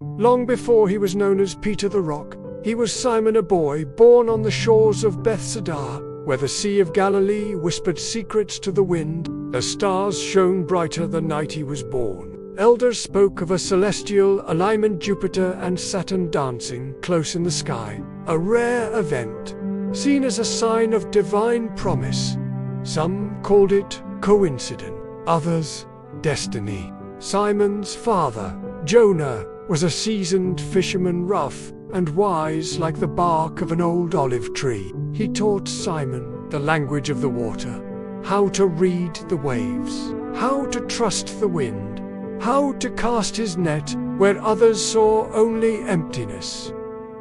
Long before he was known as Peter the Rock, he was Simon, a boy born on the shores of Bethsaida, where the Sea of Galilee whispered secrets to the wind. The stars shone brighter the night he was born. Elders spoke of a celestial alignment, Jupiter and Saturn dancing close in the sky, a rare event, seen as a sign of divine promise. Some called it coincidence, others destiny. Simon's father, Jonah, was a seasoned fisherman, rough and wise like the bark of an old olive tree. He taught Simon the language of the water, how to read the waves, how to trust the wind, how to cast his net where others saw only emptiness.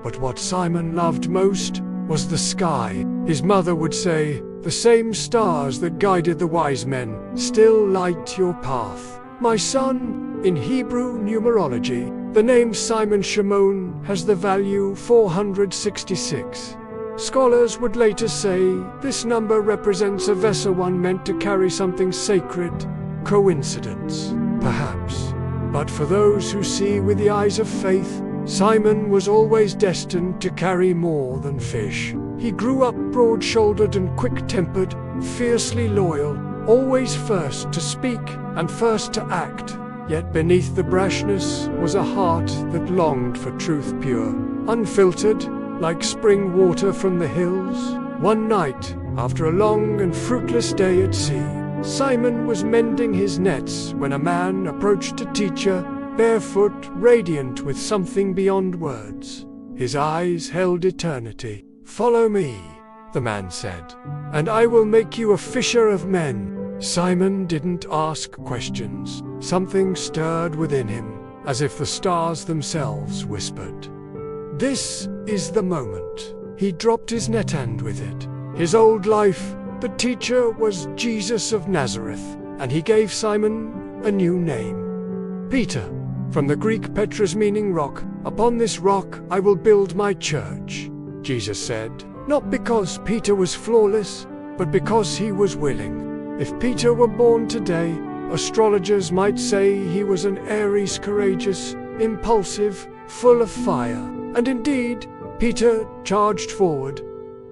But what Simon loved most was the sky. His mother would say, "The same stars that guided the wise men still light your path." My son, in Hebrew numerology, the name Simon Shimon has the value 466. Scholars would later say this number represents a vessel one meant to carry something sacred. Coincidence, perhaps. But for those who see with the eyes of faith, Simon was always destined to carry more than fish. He grew up broad-shouldered and quick-tempered, fiercely loyal, always first to speak and first to act. Yet beneath the brashness was a heart that longed for truth pure, unfiltered, like spring water from the hills. One night, after a long and fruitless day at sea, Simon was mending his nets when a man approached a teacher, barefoot, radiant with something beyond words. His eyes held eternity. "Follow me," the man said, "and I will make you a fisher of men." Simon didn't ask questions. Something stirred within him, as if the stars themselves whispered, "This is the moment." He dropped his net, and with it, his old life. The teacher was Jesus of Nazareth, and he gave Simon a new name, Peter, from the Greek Petros, meaning rock. "Upon this rock I will build my church," Jesus said, not because Peter was flawless, but because he was willing. If Peter were born today, astrologers might say he was an Aries, courageous, impulsive, full of fire. And indeed, Peter charged forward.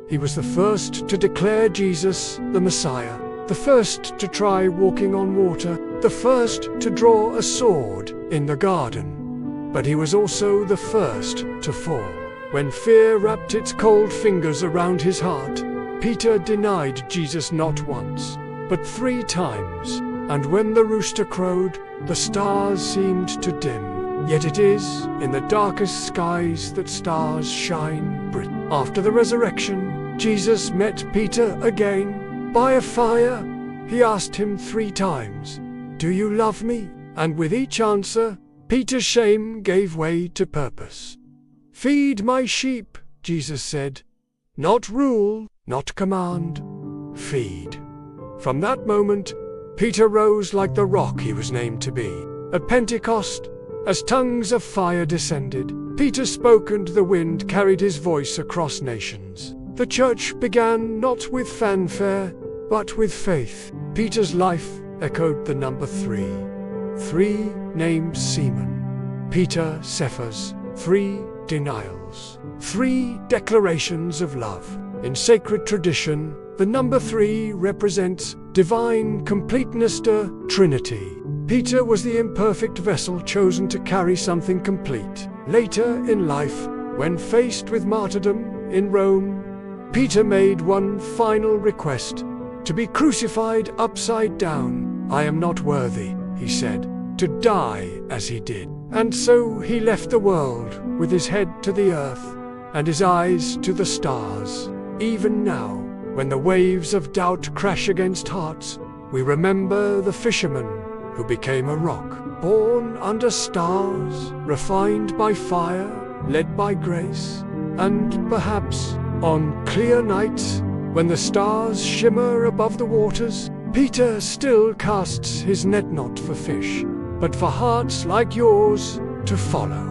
He was the first to declare Jesus the Messiah, the first to try walking on water, the first to draw a sword in the garden. But he was also the first to fall. When fear wrapped its cold fingers around his heart, Peter denied Jesus not once, but 3 times. And when the rooster crowed, the stars seemed to dim. Yet it is in the darkest skies that stars shine bright. After the resurrection, Jesus met Peter again by a fire. He asked him 3 times, "Do you love me?" And with each answer, Peter's shame gave way to purpose. "Feed my sheep," Jesus said. "Not rule, not command. Feed." From that moment, Peter rose like the rock he was named to be. At Pentecost, as tongues of fire descended, Peter spoke and the wind carried his voice across nations. The church began not with fanfare, but with faith. Peter's life echoed the number 3. 3 named seamen. Peter, Cephas, 3 denials. 3 declarations of love. In sacred tradition, the number 3 represents divine completeness, the Trinity. Peter was the imperfect vessel chosen to carry something complete. Later in life, when faced with martyrdom in Rome, Peter made one final request: to be crucified upside down. "I am not worthy," he said, "to die as he did." And so he left the world with his head to the earth and his eyes to the stars. Even now, when the waves of doubt crash against hearts, we remember the fisherman who became a rock, born under stars, refined by fire, led by grace. And perhaps, on clear nights, when the stars shimmer above the waters, Peter still casts his net not for fish, but for hearts like yours to follow.